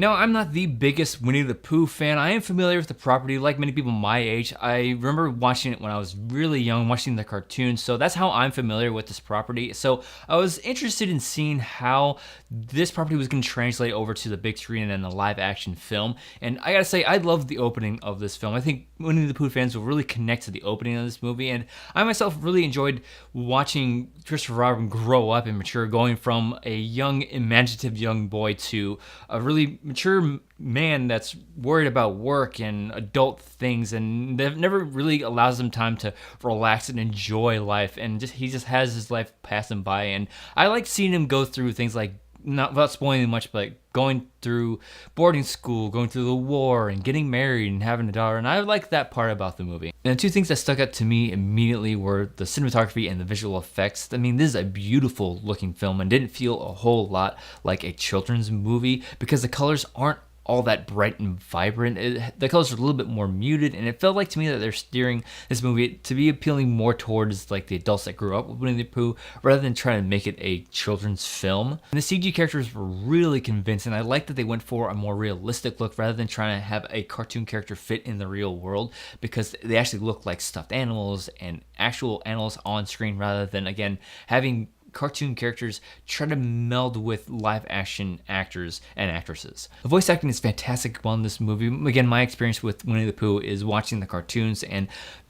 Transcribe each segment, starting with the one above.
Now, I'm not the biggest Winnie-the-Pooh fan. I am familiar with the property like many people my age. I remember watching it when I was really young, watching the cartoons, so that's how I'm familiar with this property. So I was interested in seeing how this property was going to translate over to the big screen and then the live action film. And I gotta say, I love the opening of this film. I think Winnie-the-Pooh fans will really connect to the opening of this movie, and I myself really enjoyed watching Christopher Robin grow up and mature, going from a young, imaginative young boy to a really mature man that's worried about work and adult things, and that never really allows him time to relax and enjoy life, and he just has his life pass him by. And I like seeing him go through things like, not without spoiling much, but like going through boarding school, going through the war, and getting married and having a daughter. And I like that part about the movie. And the two things that stuck out to me immediately were the cinematography and the visual effects. I mean, this is a beautiful looking film and didn't feel a whole lot like a children's movie because the colors aren't all that bright and vibrant. The colors are a little bit more muted, and it felt like to me that they're steering this movie to be appealing more towards like the adults that grew up with Winnie the Pooh rather than trying to make it a children's film. And the CG characters were really convincing. I like that they went for a more realistic look rather than trying to have a cartoon character fit in the real world, because they actually look like stuffed animals and actual animals on screen rather than, again, having cartoon characters try to meld with live action actors and actresses. The voice acting is fantastic in this movie. Again, my experience with Winnie the Pooh is watching the cartoons, and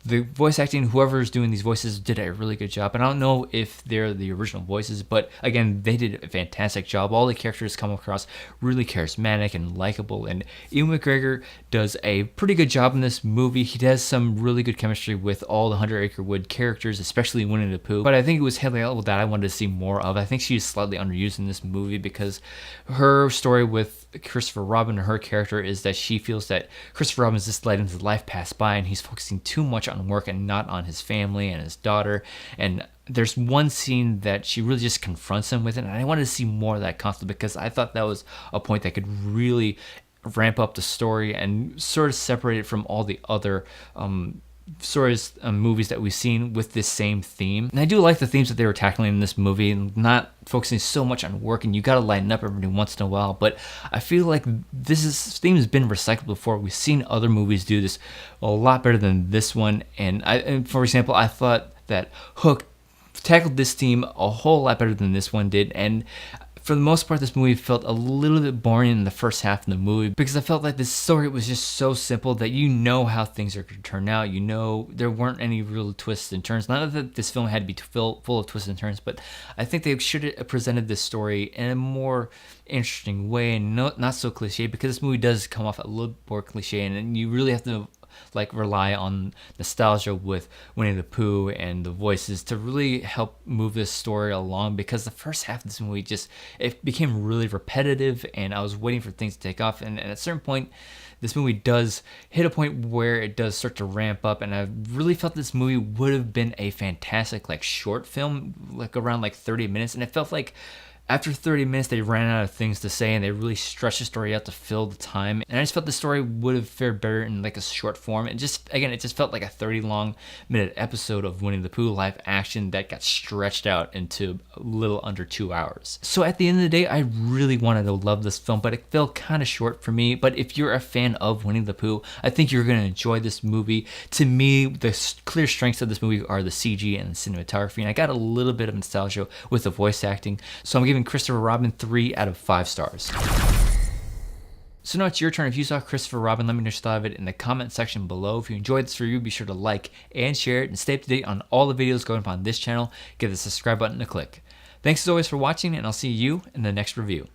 the voice acting, whoever's doing these voices did a really good job. And I don't know if they're the original voices, but again, they did a fantastic job. All the characters come across really charismatic and likable, and Ewan McGregor does a pretty good job in this movie. He has some really good chemistry with all the 100 Acre Wood characters, especially Winnie the Pooh. But I think it was Haley Atwell that I wanted to see more of. I think she's slightly underused in this movie because her story with Christopher Robin, her character, is that she feels that Christopher Robin is just letting his life pass by, and he's focusing too much on work and not on his family and his daughter. And there's one scene that she really just confronts him with it, and I wanted to see more of that conflict because I thought that was a point that could really ramp up the story and sort of separate it from all the other stories, movies that we've seen with this same theme. And I do like the themes that they were tackling in this movie, and not focusing so much on work, and you gotta lighten up every once in a while. But I feel like this theme has been recycled before. We've seen other movies do this a lot better than this one. And for example, I thought that Hook tackled this theme a whole lot better than this one did. And for the most part, this movie felt a little bit boring in the first half of the movie because I felt like this story was just so simple that you know how things are going to turn out. You know, there weren't any real twists and turns. Not that this film had to be full of twists and turns, but I think they should have presented this story in a more interesting way and not so cliche, because this movie does come off a little more cliche, and you really have to rely on nostalgia with Winnie the Pooh and the voices to really help move this story along, because the first half of this movie it became really repetitive, and I was waiting for things to take off, and at a certain point this movie does hit a point where it does start to ramp up, and I really felt this movie would have been a fantastic short film, around 30 minutes, and it felt like after 30 minutes, they ran out of things to say, and they really stretched the story out to fill the time. And I just felt the story would have fared better in a short form. It just felt like a 30-minute episode of Winnie the Pooh live action that got stretched out into a little under 2 hours. So at the end of the day, I really wanted to love this film, but it felt kind of short for me. But if you're a fan of Winnie the Pooh, I think you're going to enjoy this movie. To me, the clear strengths of this movie are the CG and the cinematography, and I got a little bit of nostalgia with the voice acting. So I'm giving Christopher Robin 3 out of 5 stars. So now it's your turn. If you saw Christopher Robin, let me know what you thought of it in the comment section below. If you enjoyed this review, be sure to like and share it, and stay up to date on all the videos going up on this channel. Give the subscribe button a click. Thanks as always for watching, and I'll see you in the next review.